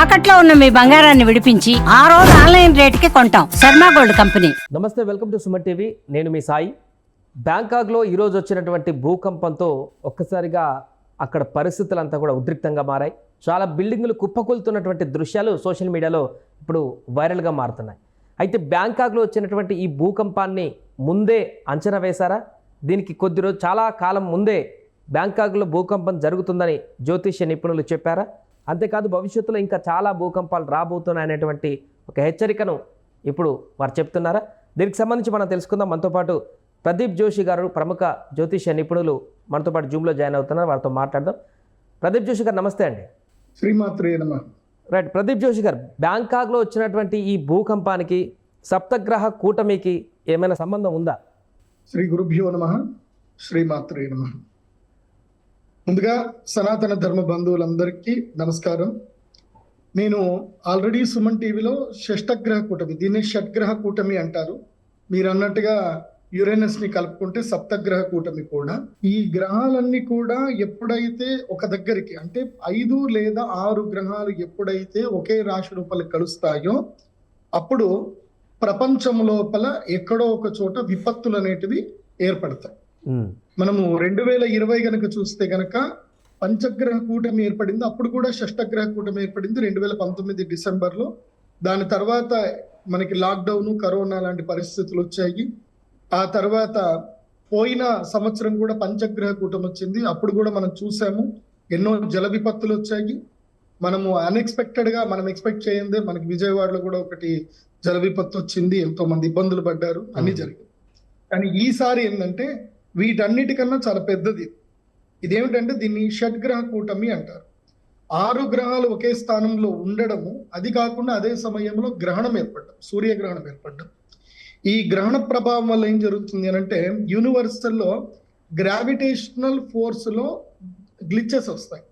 తాకట్లో ఉన్న మీ బంగారాన్ని విడిపించి ఆ రోజు ఆన్లైన్ రేటుకి కొంటాం. Sharma gold company. నమస్తే, వెల్కమ్ టు సుమన్ టీవీ. నేను మీ సాయి. బ్యాంకాక్లో ఈరోజు వచ్చినటువంటి భూకంపంతో ఒక్కసారిగా అక్కడ పరిస్థితులంతా కూడా ఉద్రిక్తంగా మారాయి. చాలా బిల్డింగులు కుప్పకూలుతున్నటువంటి దృశ్యాలు సోషల్ మీడియాలో ఇప్పుడు వైరల్గా మారుతున్నాయి. అయితే బ్యాంకాక్లో వచ్చినటువంటి ఈ భూకంపాన్ని ముందే అంచనా వేశారా? దీనికి కొద్ది రోజు చాలా కాలం ముందే బ్యాంకాక్లో భూకంపం జరుగుతుందని జ్యోతిష్య నిపుణులు చెప్పారా? అంతేకాదు భవిష్యత్తులో ఇంకా చాలా భూకంపాలు రాబోతున్నాయనేటువంటి ఒక హెచ్చరికను ఇప్పుడు వారు చెప్తున్నారా? దీనికి సంబంధించి మనం తెలుసుకుందాం. మనతో పాటు ప్రదీప్ జోషి గారు, ప్రముఖ జ్యోతిష్య నిపుణులు మనతో పాటు జూమ్లో జాయిన్ అవుతున్నారు. వారితో మాట్లాడదాం. ప్రదీప్ జోషి గారు నమస్తే అండి. శ్రీమాత్రే నమః. రైట్, ప్రదీప్ జోషి గారు, బ్యాంకాక్లో వచ్చినటువంటి ఈ భూకంపానికి సప్తగ్రహ కూటమికి ఏమైనా సంబంధం ఉందా? శ్రీ గురుభ్యో నమః. శ్రీమాత్రే నమః. ముందుగా సనాతన ధర్మ బంధువులందరికీ నమస్కారం. నేను ఆల్రెడీ సుమన్ టీవీలో షష్టగ్రహ కూటమి, దీన్ని షడ్గ్రహ కూటమి అంటారు. మీరు అన్నట్టుగా యురేనస్ ని కలుపుకుంటే సప్తగ్రహ కూటమి కూడా. ఈ గ్రహాలన్నీ కూడా ఎప్పుడైతే ఒక దగ్గరికి, అంటే 5 లేదా 6 గ్రహాలు ఎప్పుడైతే ఒకే రాశి రూపాలు కలుస్తాయో అప్పుడు ప్రపంచం లోపల ఎక్కడో ఒక చోట విపత్తులు అనేటివి ఏర్పడతాయి. మనము 2020 గనక చూస్తే గనక పంచగ్రహ కూటమి ఏర్పడింది. అప్పుడు కూడా షష్టగ్రహ కూటమి ఏర్పడింది 2019 డిసెంబర్లో. దాని తర్వాత మనకి లాక్డౌన్, కరోనా లాంటి పరిస్థితులు వచ్చాయి. ఆ తర్వాత పోయిన సంవత్సరం కూడా పంచగ్రహ కూటమి వచ్చింది. అప్పుడు కూడా మనం చూసాము, ఎన్నో జల విపత్తులు వచ్చాయి. మనము అన్ఎక్స్పెక్టెడ్ గా మనం ఎక్స్పెక్ట్ చేయందే మనకి విజయవాడలో కూడా ఒకటి జల విపత్తు వచ్చింది, ఎంతో మంది ఇబ్బందులు పడ్డారు, అన్ని జరిగింది. కానీ ఈసారి ఏంటంటే వీటన్నిటికన్నా చాలా పెద్దది. ఇదేమిటంటే దీన్ని షడ్గ్రహ కూటమి అంటారు. 6 గ్రహాలు ఒకే స్థానంలో ఉండడము, అది కాకుండా అదే సమయంలో గ్రహణం ఏర్పడడం, సూర్యగ్రహణం ఏర్పడడం. ఈ గ్రహణ ప్రభావం వల్ల ఏం జరుగుతుంది అని అంటే యూనివర్సల్లో గ్రావిటేషనల్ ఫోర్స్ లో గ్లిచెస్ వస్తాయి.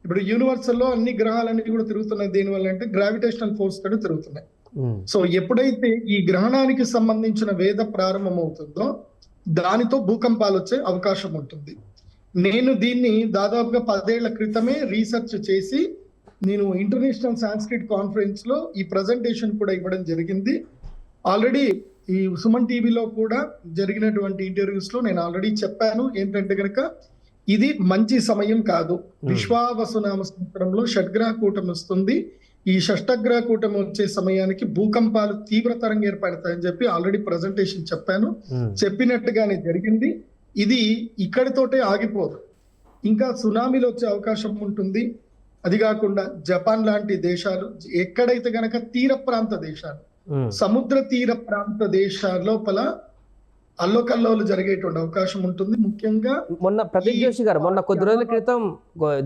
ఇప్పుడు యూనివర్సల్లో అన్ని గ్రహాలన్నీ కూడా తిరుగుతున్నాయి. దేనివల్ల అంటే గ్రావిటేషనల్ ఫోర్స్ తోటి తిరుగుతున్నాయి. సో ఎప్పుడైతే ఈ గ్రహణానికి సంబంధించిన వేద ప్రారంభం అవుతుందో దానితో భూకంపాలు వచ్చే అవకాశం ఉంటుంది. నేను దీన్ని దాదాపుగా 10 ఏళ్ల క్రితమే రీసెర్చ్ చేసి నేను ఇంటర్నేషనల్ సాంస్క్రిట్ కాన్ఫరెన్స్ లో ఈ ప్రజెంటేషన్ కూడా ఇవ్వడం జరిగింది. ఆల్రెడీ ఈ సుమన్ టీవీలో కూడా జరిగినటువంటి ఇంటర్వ్యూస్ లో నేను ఆల్రెడీ చెప్పాను ఏంటంటే కనుక ఇది మంచి సమయం కాదు. విశ్వావసునామ సంవత్సరంలో షడ్గ్రహ కూటమి వస్తుంది. ఈ షష్టగ్రహ కూటమి వచ్చే సమయానికి భూకంపాలు తీవ్రతరంగా ఏర్పడతాయని చెప్పి ఆల్రెడీ ప్రజెంటేషన్ చెప్పాను. చెప్పినట్టుగానే జరిగింది. ఇది ఇక్కడితోటే ఆగిపోదు, ఇంకా సునామీలు వచ్చే అవకాశం ఉంటుంది. అది కాకుండా జపాన్ లాంటి దేశాలు, ఎక్కడైతే గనక తీర ప్రాంత దేశాలు, సముద్ర తీర ప్రాంత దేశాల లోపల అల్లోకల్లోలు జరిగేటువంటి అవకాశం ఉంటుంది. ముఖ్యంగా మొన్న ప్రదీప్ జోషి గారు, మొన్న కొద్ది రోజుల క్రితం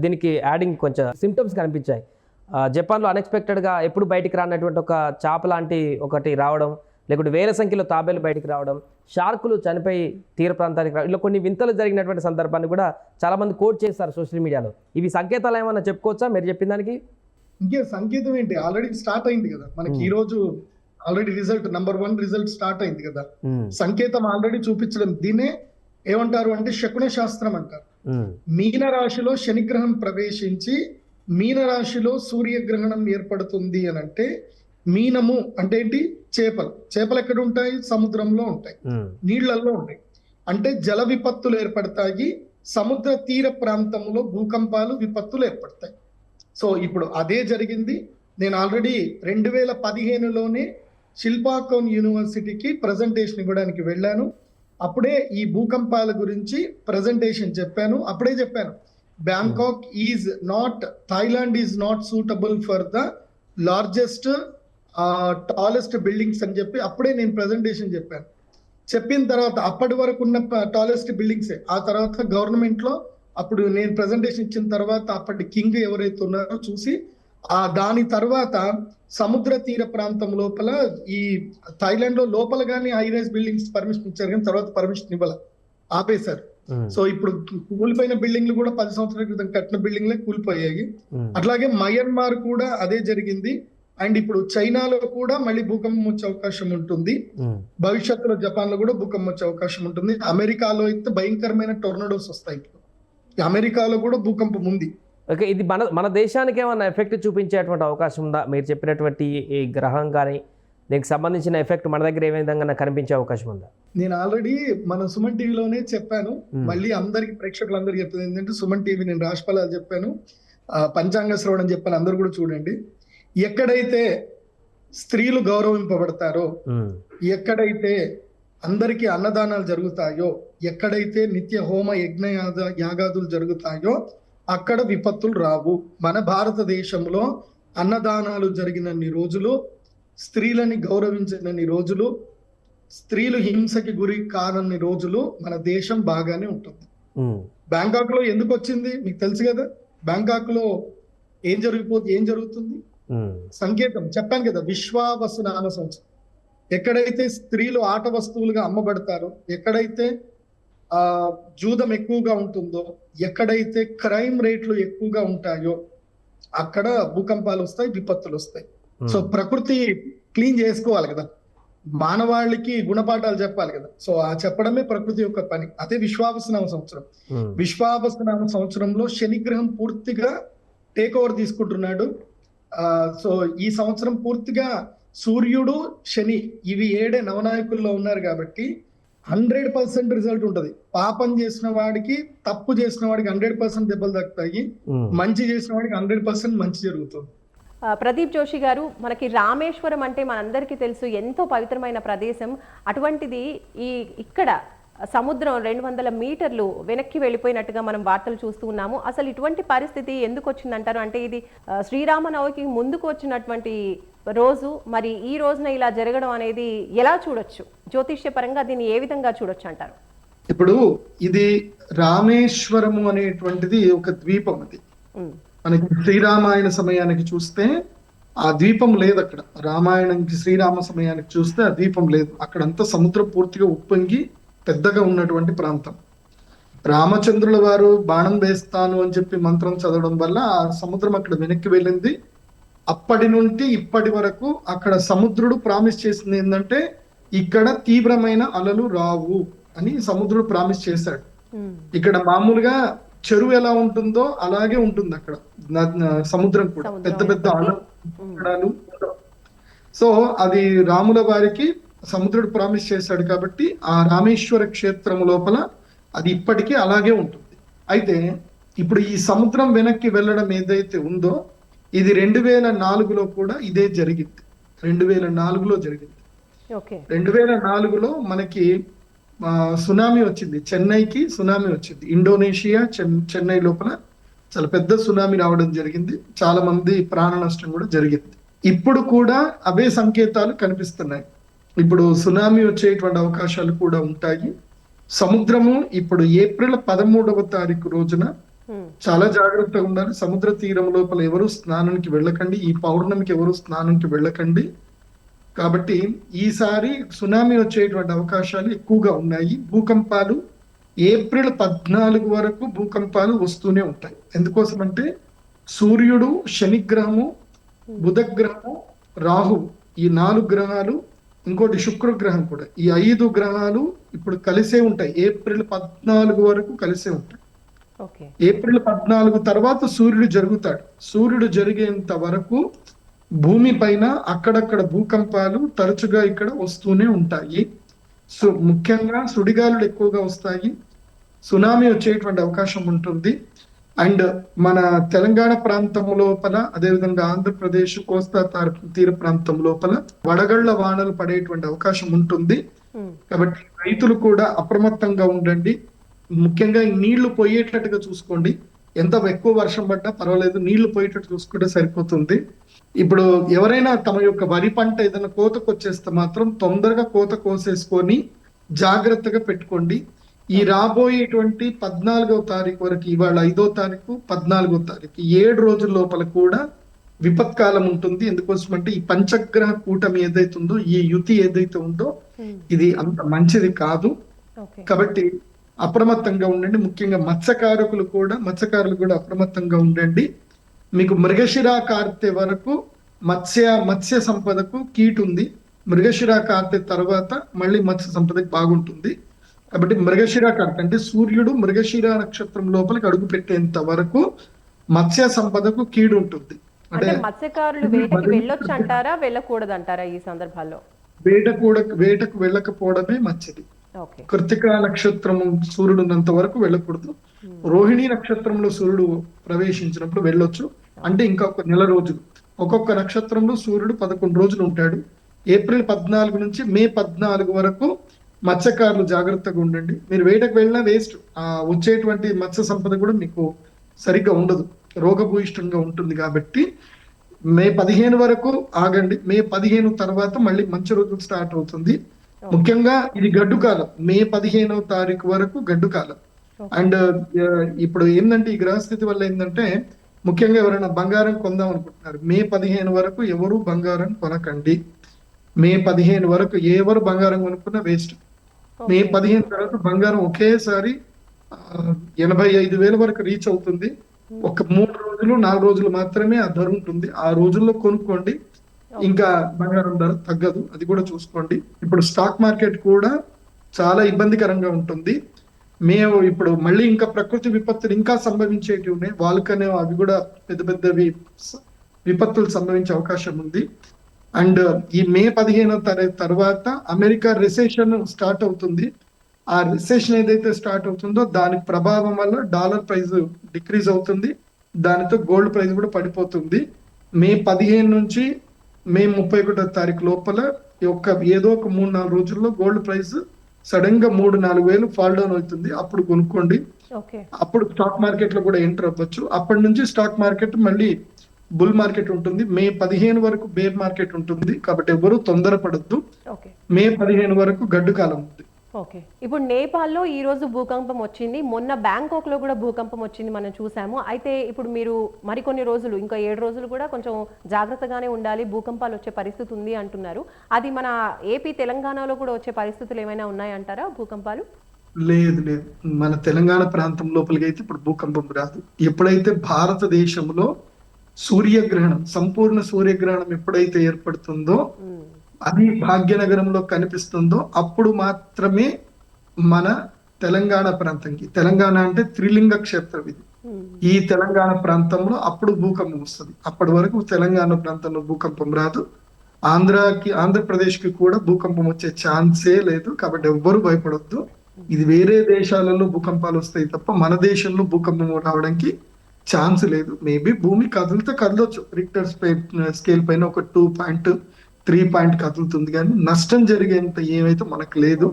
దీనికి యాడింగ్ కొంచెం సిమ్టమ్స్ కనిపించాయి. జపాన్లో అన్ఎక్స్పెక్టెడ్గా ఎప్పుడు బయటికి రానటువంటి ఒక చాప లాంటి ఒకటి రావడం, లేకుంటే వేల సంఖ్యలో తాబేలు బయటికి రావడం, షార్కులు చనిపోయి తీర ప్రాంతానికి రావడం, ఇలా కొన్ని వింతలు జరిగినటువంటి సందర్భాన్ని కూడా చాలా మంది కోట్ చేస్తారు సోషల్ మీడియాలో. ఇవి సంకేతాలు ఏమన్నా చెప్పుకోవచ్చా మీరు చెప్పిన దానికి? ఇంకే సంకేతం ఏంటి, ఆల్రెడీ స్టార్ట్ అయింది కదా మనకి. ఈ రోజు already result number 1 result start అయింది కదా. సంకేతం ఆల్రెడీ చూపించడం. దీన్నే ఏమంటారు అంటే శకున శాస్త్రం అంటారు. మీన రాశిలో శనిగ్రహం ప్రవేశించి మీనరాశిలో సూర్యగ్రహణం ఏర్పడుతుంది అని అంటే, మీనము అంటే ఏంటి? చేపలు ఎక్కడ ఉంటాయి? సముద్రంలో ఉంటాయి, నీళ్లలో ఉంటాయి. అంటే జల విపత్తులు ఏర్పడతాయి. సముద్ర తీర ప్రాంతంలో భూకంపాలు, విపత్తులు ఏర్పడతాయి. సో ఇప్పుడు అదే జరిగింది. నేను ఆల్రెడీ 2015లోనే శిల్పాకోన్ యూనివర్సిటీకి ప్రజెంటేషన్ ఇవ్వడానికి వెళ్ళాను. అప్పుడే ఈ భూకంపాల గురించి ప్రజెంటేషన్ చెప్పాను. అప్పుడే చెప్పాను, Bangkok is not, Thailand is not suitable for the largest tallest buildings అని చెప్పి అప్పుడే నేను ప్రజెంటేషన్ చెప్పాను. చెప్పిన తర్వాత అప్పటి వరకు ఉన్న టాలెస్ట్ బిల్డింగ్సే. ఆ తర్వాత గవర్నమెంట్ లో అప్పుడు నేను ప్రజెంటేషన్ ఇచ్చిన తర్వాత అప్పటి కింగ్ ఎవరైతే ఉన్నారో చూసి దాని తర్వాత సముద్ర తీర ప్రాంతం లోపల ఈ థాయిలాండ్ లో లోపల కానీ హై రైజ్ బిల్డింగ్స్ పర్మిషన్ ఇచ్చారు, కానీ తర్వాత పర్మిషన్ ఇవ్వాల, ఆపేశారు. సో ఇప్పుడు కూలిపోయిన బిల్డింగ్లు కూడా 10 సంవత్సరాల క్రితం కట్టిన బిల్డింగ్లే కూలిపోయాయి. అట్లాగే మయన్మార్ కూడా అదే జరిగింది. అండ్ ఇప్పుడు చైనాలో కూడా మళ్ళీ భూకంపం వచ్చే అవకాశం ఉంటుంది. భవిష్యత్తులో జపాన్ లో కూడా భూకంపం వచ్చే అవకాశం ఉంటుంది. అమెరికాలో అయితే భయంకరమైన టోర్నడోస్ వస్తాయి. ఇప్పుడు అమెరికాలో కూడా భూకంపం ఉంది. ఓకే, ఇది మన దేశానికి ఏమన్నా ఎఫెక్ట్ చూపించేటువంటి అవకాశం ఉందా? మీరు చెప్పినటువంటి ఈ గ్రహం కానీ దీనికి సంబంధించిన ఎఫెక్ట్ మన దగ్గర ఏ విధంగా కనిపించే అవకాశం ఉందా? నేను ఆల్రెడీ మన సుమన్ టీవీలోనే చెప్పాను. మళ్ళీ అందరికి ప్రేక్షకులందరికీ చెప్పింది ఏంటంటే, సుమన్ టీవీ నేను రాశిఫలాలు చెప్పాను, పంచాంగ శ్రవణం చెప్పాను, అందరు కూడా చూడండి. ఎక్కడైతే స్త్రీలు గౌరవింపబడతారో, ఎక్కడైతే అందరికీ అన్నదానాలు జరుగుతాయో, ఎక్కడైతే నిత్య హోమ యజ్ఞ యాగాదులు జరుగుతాయో అక్కడ విపత్తులు రావు. మన భారతదేశంలో అన్నదానాలు జరిగినన్ని రోజులు, స్త్రీలని గౌరవించినన్ని రోజులు, స్త్రీలు హింసకి గురి కానన్ని రోజులు మన దేశం బాగానే ఉంటుంది. బ్యాంకాక్ లో ఎందుకు వచ్చింది మీకు తెలుసు కదా. బ్యాంకాక్ లో ఏం జరుగుతుంది సంకేతం చెప్పాను కదా, విశ్వావసునామ సంవత్సరం. ఎక్కడైతే స్త్రీలు ఆట వస్తువులుగా అమ్మబడతారో, ఎక్కడైతే జూదం ఎక్కువగా ఉంటుందో, ఎక్కడైతే క్రైమ్ రేట్లు ఎక్కువగా ఉంటాయో అక్కడ భూకంపాలు వస్తాయి, విపత్తులు వస్తాయి. సో ప్రకృతి క్లీన్ చేసుకోవాలి కదా, మానవాళికి గుణపాఠాలు చెప్పాలి కదా. సో ఆ చెప్పడమే ప్రకృతి యొక్క పని. అదే విశ్వావసునామ సంవత్సరం. విశ్వావసునామ సంవత్సరంలో శనిగ్రహం పూర్తిగా టేక్ ఓవర్ తీసుకుంటున్నాడు. సో ఈ సంవత్సరం పూర్తిగా సూర్యుడు, శని ఇవి 7 నవనాయకుల్లో ఉన్నారు కాబట్టి 100% రిజల్ట్ ఉంటది. పాపం చేసిన వాడికి, తప్పు చేసిన వాడికి 100% దెబ్బలు తగ్గుతాయి, మంచి చేసిన వాడికి 100% మంచి జరుగుతుంది. ప్రదీప్ జోషి గారు, మనకి రామేశ్వరం అంటే మనందరికీ తెలుసు ఎంతో పవిత్రమైన ప్రదేశం. అటువంటిది ఇక్కడ సముద్రం 200 మీటర్లు వెనక్కి వెళ్ళిపోయినట్టుగా మనం వార్తలు చూస్తూ ఉన్నాము. అసలు ఇటువంటి పరిస్థితి ఎందుకు వచ్చిందంటారు? అంటే ఇది శ్రీరామనవమికి ముందుకు వచ్చినటువంటి రోజు, మరి ఈ రోజున ఇలా జరగడం అనేది ఎలా చూడొచ్చు? జ్యోతిష్య పరంగా దీన్ని ఏ విధంగా చూడొచ్చు అంటారు? ఇప్పుడు ఇది రామేశ్వరము అనేటువంటిది ఒక ద్వీపం. అది మనకి శ్రీరామాయణ సమయానికి చూస్తే ఆ ద్వీపం లేదు. అక్కడ రామాయణానికి శ్రీరామ సమయానికి చూస్తే ఆ ద్వీపం లేదు. అక్కడంతా సముద్రం పూర్తిగా ఉప్పొంగి పెద్దగా ఉన్నటువంటి ప్రాంతం. రామచంద్రుల వారు బాణం వేస్తాను అని చెప్పి మంత్రం చదవడం వల్ల ఆ సముద్రం అక్కడ వెనక్కి వెళ్ళింది. అప్పటి నుండి ఇప్పటి వరకు అక్కడ సముద్రుడు ప్రామిస్ చేసింది ఏంటంటే, ఇక్కడ తీవ్రమైన అలలు రావు అని సముద్రుడు ప్రామిస్ చేశాడు. ఇక్కడ మామూలుగా చెరువు ఎలా ఉంటుందో అలాగే ఉంటుంది అక్కడ సముద్రం కూడా, పెద్ద పెద్ద అలలు. సో అది రాముల వారికి సముద్రుడు ప్రామిస్ చేశాడు కాబట్టి ఆ రామేశ్వర క్షేత్రం లోపల అది ఇప్పటికీ అలాగే ఉంటుంది. అయితే ఇప్పుడు ఈ సముద్రం వెనక్కి వెళ్ళడం ఏదైతే ఉందో ఇది 2004లో కూడా ఇదే జరిగింది. 2004లో జరిగింది. 2004లో మనకి సునామీ వచ్చింది, చెన్నైకి సునామీ వచ్చింది. ఇండోనేషియా చెన్నై లోపల చాలా పెద్ద సునామీ రావడం జరిగింది. చాలా మంది ప్రాణ నష్టం కూడా జరిగింది. ఇప్పుడు కూడా అవే సంకేతాలు కనిపిస్తున్నాయి. ఇప్పుడు సునామీ వచ్చేటువంటి అవకాశాలు కూడా ఉంటాయి. సముద్రము ఇప్పుడు ఏప్రిల్ 13వ తారీఖు రోజున చాలా జాగ్రత్తగా ఉండాలి. సముద్ర తీరం లోపల ఎవరు స్నానానికి వెళ్ళకండి. ఈ పౌర్ణమికి ఎవరు స్నానానికి వెళ్ళకండి. కాబట్టి ఈసారి సునామీ వచ్చేటువంటి అవకాశాలు ఎక్కువగా ఉన్నాయి. భూకంపాలు ఏప్రిల్ 14 వరకు భూకంపాలు వస్తూనే ఉంటాయి. ఎందుకోసం అంటే సూర్యుడు, శనిగ్రహము, బుధగ్రహము, రాహు ఈ 4 గ్రహాలు, ఇంకోటి శుక్రగ్రహం కూడా, ఈ 5 గ్రహాలు ఇప్పుడు కలిసే ఉంటాయి. ఏప్రిల్ 14 వరకు కలిసే ఉంటాయి. ఏప్రిల్ 14 తర్వాత సూర్యుడు జరుగుతాడు. సూర్యుడు జరిగేంత వరకు భూమి పైన అక్కడక్కడ భూకంపాలు తరచుగా ఇక్కడ వస్తూనే ఉంటాయి. సో ముఖ్యంగా సుడిగాలులు ఎక్కువగా వస్తాయి. సునామీ వచ్చేటువంటి అవకాశం ఉంటుంది. అండ్ మన తెలంగాణ ప్రాంతం లోపల, అదేవిధంగా ఆంధ్రప్రదేశ్ కోస్తా తీర ప్రాంతం లోపల వడగళ్ల వానలు పడేటువంటి అవకాశం ఉంటుంది. కాబట్టి రైతులు కూడా అప్రమత్తంగా ఉండండి. ముఖ్యంగా నీళ్లు పోయేటట్టుగా చూసుకోండి. ఎంత ఎక్కువ వర్షం పడ్డా పర్వాలేదు, నీళ్లు పోయేటట్టు చూసుకుంటే సరిపోతుంది. ఇప్పుడు ఎవరైనా తమ యొక్క వరి పంట ఏదైనా కోతకు వచ్చేస్తే మాత్రం తొందరగా కోత కోసేసుకొని జాగ్రత్తగా పెట్టుకోండి. ఈ రాబోయేటువంటి 14వ తారీఖు వరకు, ఇవాళ 5వ తారీఖు, 14వ తారీఖు 7 రోజుల లోపల కూడా విపత్కాలం ఉంటుంది. ఎందుకోసం అంటే ఈ పంచగ్రహ కూటమి ఏదైతే ఉందో, ఈ యుతి ఏదైతే ఉందో ఇది అంత మంచిది కాదు. కాబట్టి అప్రమత్తంగా ఉండండి. ముఖ్యంగా మత్స్యకారులు కూడా అప్రమత్తంగా ఉండండి. మీకు మృగశిర కార్తె వరకు మత్స్య సంపదకు కీటు ఉంది. మృగశిర కార్తె తర్వాత మళ్ళీ మత్స్య సంపదకు బాగుంటుంది. కాబట్టి మృగశిర కార్తె అంటే సూర్యుడు మృగశిర నక్షత్రం లోపలికి అడుగు పెట్టేంత వరకు మత్స్య సంపదకు కీడు ఉంటుంది. అంటే మత్స్యకారులు వేటకి వెళ్ళొచ్చు అంటారా, వెళ్ళకూడదు అంటారా ఈ సందర్భాల్లో? వేటకు వెళ్ళకపోవడమే మంచిది. ఓకే. కృతిక నక్షత్రం సూర్యుడు ఉన్నంత వరకు వెళ్ళకూడదు. రోహిణి నక్షత్రంలో సూర్యుడు ప్రవేశించినప్పుడు వెళ్ళొచ్చు. అంటే ఇంకా ఒక నెల రోజులు. ఒక్కొక్క నక్షత్రంలో సూర్యుడు 11 రోజులు ఉంటాడు. ఏప్రిల్ 14 నుంచి మే 14 వరకు మత్స్యకారులు జాగ్రత్తగా ఉండండి. మీరు వేటకు వెళ్ళినా వేస్ట్. వచ్చేటువంటి మత్స్య సంపద కూడా మీకు సరిగ్గా ఉండదు, రోగభూయిష్టంగా ఉంటుంది. కాబట్టి మే 15 వరకు ఆగండి. మే 15 తర్వాత మళ్ళీ మంచి రోజులు స్టార్ట్ అవుతుంది. ముఖ్యంగా ఇది గడ్డు కాలం. మే 15వ తారీఖు వరకు గడ్డు కాలం. అండ్ ఇప్పుడు ఏంటంటే ఈ గ్రహస్థితి వల్ల ఏంటంటే ముఖ్యంగా ఎవరైనా బంగారం కొందాం అనుకుంటున్నారు, మే 15 వరకు ఎవరు బంగారం కొనకండి. మే 15 వరకు ఎవరు బంగారం కొనుక్కున్నా వేస్ట్. మే 15 తర్వాత బంగారం ఒకేసారి 85,000 వరకు రీచ్ అవుతుంది. ఒక 3 రోజులు 4 రోజులు మాత్రమే ఆ ధర ఉంటుంది. ఆ రోజుల్లో కొనుక్కోండి, ఇంకా బంగారం ధర తగ్గదు. అది కూడా చూసుకోండి. ఇప్పుడు స్టాక్ మార్కెట్ కూడా చాలా ఇబ్బందికరంగా ఉంటుంది. మేము ఇప్పుడు మళ్ళీ ఇంకా ప్రకృతి విపత్తులు ఇంకా సంభవించేటివి ఉన్నాయి. వాళ్ళకనే అవి కూడా పెద్ద పెద్దవి విపత్తులు సంభవించే అవకాశం ఉంది. అండ్ ఈ మే 15వ తారీఖు తర్వాత అమెరికా రిసెషన్ స్టార్ట్ అవుతుంది. ఆ రిసెషన్ ఏదైతే స్టార్ట్ అవుతుందో దాని ప్రభావం వల్ల డాలర్ ప్రైస్ డిక్రీజ్ అవుతుంది. దానితో గోల్డ్ ప్రైస్ కూడా పడిపోతుంది. మే 15 నుంచి మే 31వ తారీఖు లోపల ఏదో ఒక 3-4 రోజుల్లో గోల్డ్ ప్రైస్ సడన్ గా 3-4 వేలు ఫాల్ డౌన్ అవుతుంది. అప్పుడు కొనుక్కోండి. అప్పుడు స్టాక్ మార్కెట్ లో కూడా ఎంటర్ అవ్వచ్చు. అప్పటి నుంచి స్టాక్ మార్కెట్ మళ్ళీ బుల్ మార్కెట్ ఉంటుంది. మే 15 వరకు బేర్ మార్కెట్ ఉంటుంది. కాబట్టి ఎవరు తొందరపడద్దు. మే 15 వరకు గడ్డు కాలం ఉంది. ఓకే. ఇప్పుడు నేపాల్లో ఈ రోజు భూకంపం వచ్చింది, మొన్న బ్యాంకాక్ లో కూడా భూకంపం వచ్చింది, మనం చూసాము. అయితే ఇప్పుడు మీరు మరికొన్ని రోజులు, ఇంకా 7 రోజులు కూడా కొంచెం జాగ్రత్తగానే ఉండాలి, భూకంపాలు వచ్చే పరిస్థితి ఉంది అంటున్నారు. అది మన ఏపీ తెలంగాణలో కూడా వచ్చే పరిస్థితులు ఏమైనా ఉన్నాయంటారా భూకంపాలు? లేదు, మన తెలంగాణ ప్రాంతం లోపలికి అయితే ఇప్పుడు భూకంపం రాదు. ఎప్పుడైతే భారతదేశంలో సూర్యగ్రహణం, సంపూర్ణ సూర్యగ్రహణం ఎప్పుడైతే ఏర్పడుతుందో, అది భాగ్యనగరంలో కనిపిస్తుందో, అప్పుడు మాత్రమే మన తెలంగాణ ప్రాంతంకి, తెలంగాణ అంటే త్రిలింగ క్షేత్రం ఇది, ఈ తెలంగాణ ప్రాంతంలో అప్పుడు భూకంపం వస్తుంది. అప్పటి వరకు తెలంగాణ ప్రాంతంలో భూకంపం రాదు. ఆంధ్రప్రదేశ్ కి కూడా భూకంపం వచ్చే ఛాన్సే లేదు. కాబట్టి ఎవ్వరు భయపడొద్దు. ఇది వేరే దేశాలలో భూకంపాలు వస్తాయి తప్ప మన దేశంలో భూకంపం రావడానికి ఛాన్స్ లేదు. మేబీ భూమి కదలొచ్చు. రిక్టర్ స్కేల్ పైన ఒక 2.3 పాయింట్ కదులుతుంది, కానీ నష్టం జరిగేంత ఏమైతే మనకు లేదు.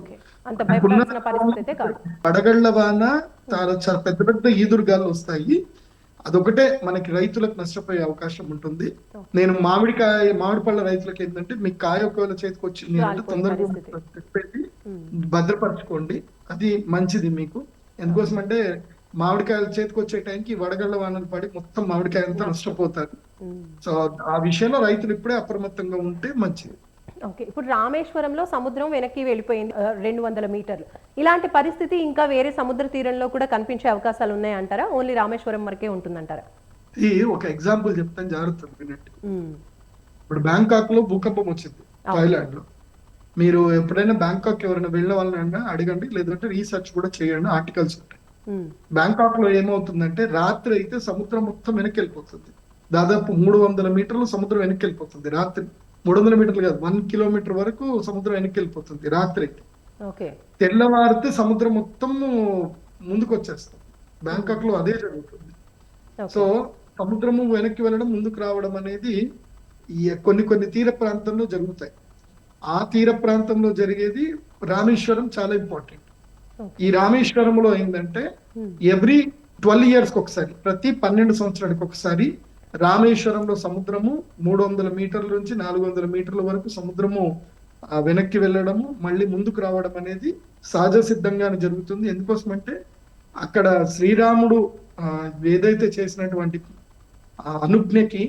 వడగళ్ల వాన, చాలా పెద్ద పెద్ద ఈదురుగాలు వస్తాయి. అదొకటే మనకి రైతులకు నష్టపోయే అవకాశం ఉంటుంది. నేను మామిడి పళ్ళ రైతులకు ఏంటంటే, మీ కాయ ఒకవేళ చేతికి వచ్చింది అంటే తొందరగా చెప్పేసి భద్రపరచుకోండి. అది మంచిది మీకు. ఎందుకోసం అంటే మామిడికాయలు చేతికి వచ్చే టైంకి వడగళ్ల వానలు పడి మొత్తం మామిడికాయ అంతా నష్టపోతారు. సో ఆ విషయంలో రైతులు ఇప్పుడే అప్రమత్తంగా ఉంటే మంచిది. ఓకే. ఇప్పుడు రామేశ్వరంలో సముద్రం వెనక్కి వెళ్ళిపోయింది 200 మీటర్లు. ఇలాంటి పరిస్థితి ఇంకా వేరే సముద్ర తీరంలో కూడా కనిపించే అవకాశాలు ఉన్నాయంటారా? ఓన్లీ రామేశ్వరం వరకే ఉంటుందంటారా? ఇది ఒక ఎగ్జాంపుల్ చెప్తాను, జాగ్రత్తగా వినండి. ఇప్పుడు బ్యాంకాక్ లో భూకంపం వచ్చింది, థాయిలాండ్ లో. మీరు ఎప్పుడైనా బ్యాంకాక్ ఎవరైనా వెళ్ళిన వాళ్ళని అడగండి, లేదంటే రీసెర్చ్ కూడా చేయండి, ఆర్టికల్స్ ఉంటాయి. బ్యాంకాక్ లో ఏమవుతుందంటే, రాత్రి అయితే సముద్రం మొత్తం వెనక్కి వెళ్ళిపోతుంది. దాదాపు 300 మీటర్లు సముద్రం వెనక్కి వెళ్ళిపోతుంది రాత్రి. 300 మీటర్లు కాదు, 1 కిలోమీటర్ వరకు సముద్రం వెనక్కి వెళ్ళిపోతుంది రాత్రి. తెల్లవారితే సముద్రం మొత్తం ముందుకు వచ్చేస్తుంది. బ్యాంకాక్ లో అదే జరుగుతుంది. సో సముద్రము వెనక్కి వెళ్ళడం, ముందుకు రావడం అనేది కొన్ని తీర ప్రాంతంలో జరుగుతాయి. ఆ తీర ప్రాంతంలో జరిగేది రామేశ్వరం చాలా ఇంపార్టెంట్. ఈ రామేశ్వరంలో ఏంటంటే ఎవ్రీ 12 years ఒకసారి, ప్రతి 12 సంవత్సరాలకు ఒకసారి రామేశ్వరంలో సముద్రము 300 మీటర్ల నుంచి 400 మీటర్ల వరకు సముద్రము వెనక్కి వెళ్ళడము, మళ్ళీ ముందుకు రావడం అనేది సహజ సిద్ధంగానే జరుగుతుంది. ఎందుకోసమంటే అక్కడ శ్రీరాముడు ఏదైతే చేసినటువంటి అనుజ్ఞకి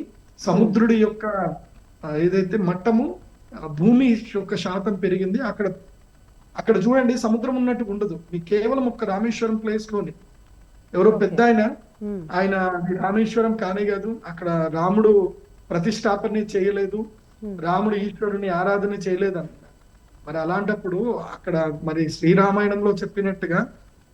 సముద్రుడి యొక్క ఏదైతే మట్టము, భూమి యొక్క శాతం పెరిగింది. అక్కడ చూడండి, సముద్రం ఉన్నట్టు ఉండదు. మీకు కేవలం ఒక్క రామేశ్వరం ప్లేస్ లోని ఎవరో పెద్ద ఆయన రామేశ్వరం కానే కాదు, అక్కడ రాముడు ప్రతిష్టాపన చేయలేదు, రాముడు ఈశ్వరుని ఆరాధన చేయలేదు చేయలేదన్న. మరి అలాంటప్పుడు అక్కడ మరి శ్రీరామాయణంలో చెప్పినట్టుగా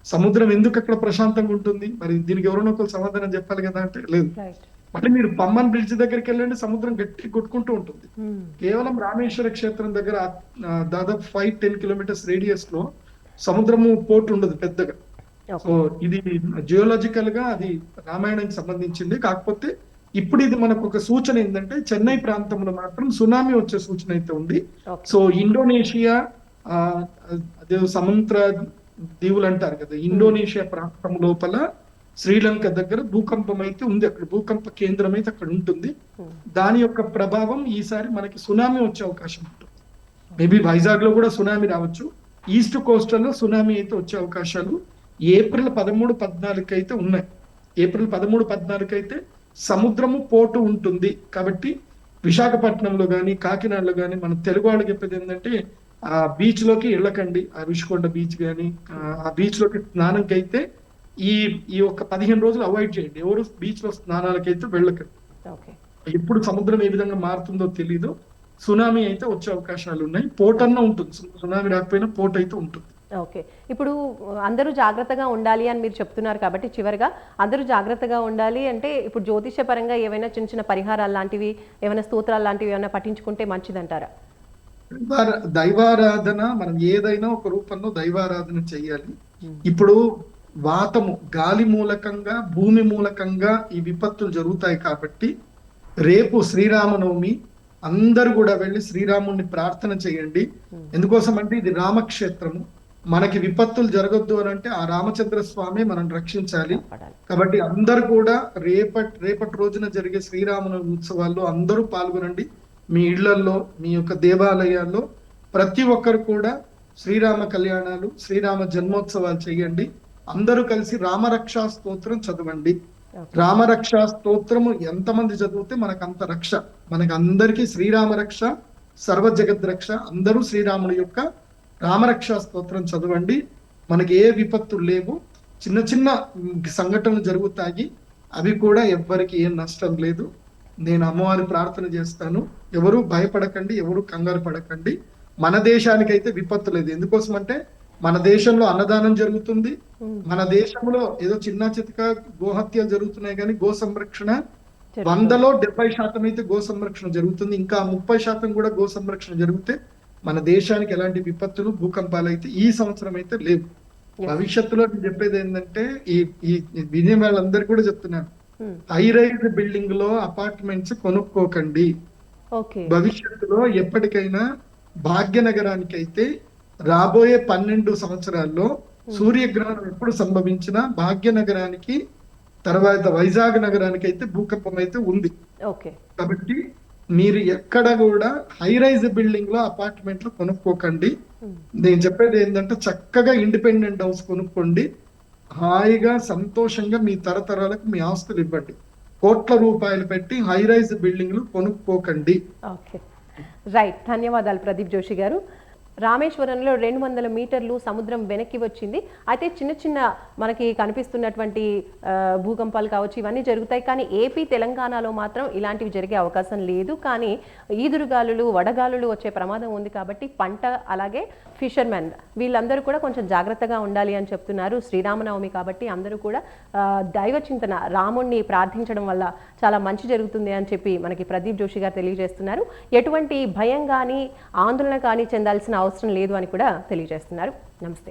సముద్రం ఎందుకు అక్కడ ప్రశాంతంగా ఉంటుంది? మరి దీనికి ఎవరైనా ఒకరు సమాధానం చెప్పాలి కదా అంటే లేదు. రైట్. మళ్ళీ మీరు పమ్మన్ బ్రిడ్జ్ దగ్గరికి వెళ్ళండి, సముద్రం గట్టి కొట్టుకుంటూ ఉంటుంది. కేవలం రామేశ్వర క్షేత్రం దగ్గర దాదాపు 5-10 కిలోమీటర్స్ రేడియస్ లో సముద్రము పోర్ట్ ఉండదు పెద్దగా. సో ఇది జియోలాజికల్ గా అది రామాయణానికి సంబంధించింది. కాకపోతే ఇప్పుడు ఇది మనకు ఒక సూచన ఏంటంటే చెన్నై ప్రాంతంలో మాత్రం సునామీ వచ్చే సూచన అయితే ఉంది. సో ఇండోనేషియా అదే సముద్ర దీవులు అంటారు కదా, ఇండోనేషియా ప్రాంతం లోపల శ్రీలంక దగ్గర భూకంపం అయితే ఉంది. అక్కడ భూకంప కేంద్రం అయితే అక్కడ ఉంటుంది. దాని యొక్క ప్రభావం ఈసారి మనకి సునామీ వచ్చే అవకాశం ఉంటుంది. మేబీ వైజాగ్ లో కూడా సునామీ రావచ్చు. ఈస్ట్ కోస్టల్ లో సునామీ అయితే వచ్చే అవకాశాలు ఏప్రిల్ 13-14 అయితే ఉన్నాయి. ఏప్రిల్ 13-14 అయితే సముద్రము పోటు ఉంటుంది. కాబట్టి విశాఖపట్నంలో కానీ కాకినాడలో కానీ మన తెలుగు వాళ్ళకి చెప్పేది ఏంటంటే ఆ బీచ్ లోకి వెళ్ళకండి. ఆ రుషికొండ బీచ్ కానీ ఆ బీచ్ లోకి స్నానంకి అయితే ఈ ఒక 15 రోజులు అవాయిడ్ చేయండి. ఎవరు బీచ్ లో స్నానాలకైతే వెళ్ళకండి. ఎప్పుడు సముద్రం ఏ విధంగా మారుతుందో తెలీదు. సునామీ అయితే వచ్చే అవకాశాలు ఉన్నాయి. పోట్ అన్న ఉంటుంది, సునామీ రాకపోయినా పోట్ అయితే ఉంటుంది. ఓకే, ఇప్పుడు అందరూ జాగ్రత్తగా ఉండాలి అని మీరు చెప్తున్నారు కాబట్టి చివరిగా అందరూ జాగ్రత్తగా ఉండాలి అంటే ఇప్పుడు జ్యోతిష పరంగా ఏమైనా చిన్న చిన్న పరిహారాలు లాంటివి, ఏమైనా స్తోత్రాలు లాంటివి ఏమైనా పఠించుకుంటే మంచిదంటారా? దైవారాధన మనం ఏదైనా ఒక రూపంలో దైవారాధన చెయ్యాలి. ఇప్పుడు వాతము గాలి మూలకంగా భూమి మూలకంగా ఈ విపత్తులు జరుగుతాయి కాబట్టి రేపు శ్రీరామనవమి అందరూ కూడా వెళ్ళి శ్రీరాముడిని ప్రార్థన చేయండి. ఎందుకోసం అంటే ఇది రామక్షేత్రము. మనకి విపత్తులు జరగొద్దు అని అంటే ఆ రామచంద్ర స్వామి మనం రక్షించాలి. కాబట్టి అందరు కూడా రేపటి రోజున జరిగే శ్రీరామనవమి ఉత్సవాల్లో అందరూ పాల్గొనండి. మీ ఇళ్లలో, మీ యొక్క దేవాలయాల్లో ప్రతి ఒక్కరు కూడా శ్రీరామ కళ్యాణాలు, శ్రీరామ జన్మోత్సవాలు చేయండి. అందరూ కలిసి రామరక్షా స్తోత్రం చదవండి. రామరక్షా స్తోత్రము ఎంతమంది చదివితే మనకు అంత రక్ష. మనకు అందరికీ శ్రీరామ రక్ష, సర్వ జగద్ రక్ష. అందరూ శ్రీరాముడి యొక్క రామరక్షా స్తోత్రం చదవండి. మనకి ఏ విపత్తులు లేవు. చిన్న చిన్న సంఘటనలు జరుగుతాయి, అవి కూడా ఎవ్వరికి ఏం నష్టం లేదు. నేను అమ్మవారి ప్రార్థన చేస్తాను. ఎవరు భయపడకండి, ఎవరు కంగారు పడకండి. మన దేశానికైతే విపత్తు లేదు. ఎందుకోసం అంటే మన దేశంలో అన్నదానం జరుగుతుంది. మన దేశంలో ఏదో చిన్న చితక గోహత్యలు జరుగుతున్నాయి కానీ గో సంరక్షణ 100లో 70% అయితే గో సంరక్షణ జరుగుతుంది. ఇంకా 30% కూడా గో సంరక్షణ జరిగితే మన దేశానికి ఎలాంటి విపత్తులు, భూకంపాలు అయితే ఈ సంవత్సరం అయితే లేవు. భవిష్యత్తులో నేను చెప్పేది ఏంటంటే ఈ వినే వాళ్ళందరికీ కూడా చెప్తున్నాను, హై రైజ్ బిల్డింగ్ లో అపార్ట్మెంట్స్ కొనుక్కోకండి. భవిష్యత్తులో ఎప్పటికైనా భాగ్యనగరానికి అయితే రాబోయే 12 సంవత్సరాల్లో సూర్యగ్రహణం ఎప్పుడు సంభవించినా భాగ్యనగరానికి తర్వాత వైజాగ్ నగరానికి అయితే భూకంపం అయితే ఉంది. కాబట్టి మీరు ఎక్కడ కూడా హై రైజ్ బిల్డింగ్ లో అపార్ట్మెంట్లు కొనుక్కోకండి. నేను చెప్పేది ఏంటంటే చక్కగా ఇండిపెండెంట్ హౌస్ కొనుక్కోండి. హాయిగా సంతోషంగా మీ తరతరాలకు మీ ఆస్తులు ఇవ్వండి. కోట్ల రూపాయలు పెట్టి హై రైజ్ బిల్డింగ్లు కొనుక్కోకండి. రైట్, ధన్యవాదాలు ప్రదీప్ జోషి గారు. రామేశ్వరంలో 200 మీటర్లు సముద్రం వెనక్కి వచ్చింది. అయితే చిన్న చిన్న మనకి కనిపిస్తున్నటువంటి భూకంపాలు కావచ్చు, ఇవన్నీ జరుగుతాయి. కానీ ఏపీ, తెలంగాణలో మాత్రం ఇలాంటివి జరిగే అవకాశం లేదు. కానీ ఈదురుగాలులు, వడగాలులు వచ్చే ప్రమాదం ఉంది. కాబట్టి పంట, అలాగే ఫిషర్మెన్ వీళ్ళందరూ కూడా కొంచెం జాగ్రత్తగా ఉండాలి అని చెప్తున్నారు. శ్రీరామనవమి కాబట్టి అందరూ కూడా దైవ చింతన, రాముణ్ణి ప్రార్థించడం వల్ల చాలా మంచి జరుగుతుంది అని చెప్పి మనకి ప్రదీప్ జోషి గారు తెలియజేస్తున్నారు. ఎటువంటి భయం కానీ ఆందోళన కానీ చెందాల్సిన అవసరం లేదు అని కూడా తెలియజేస్తున్నారు. నమస్తే.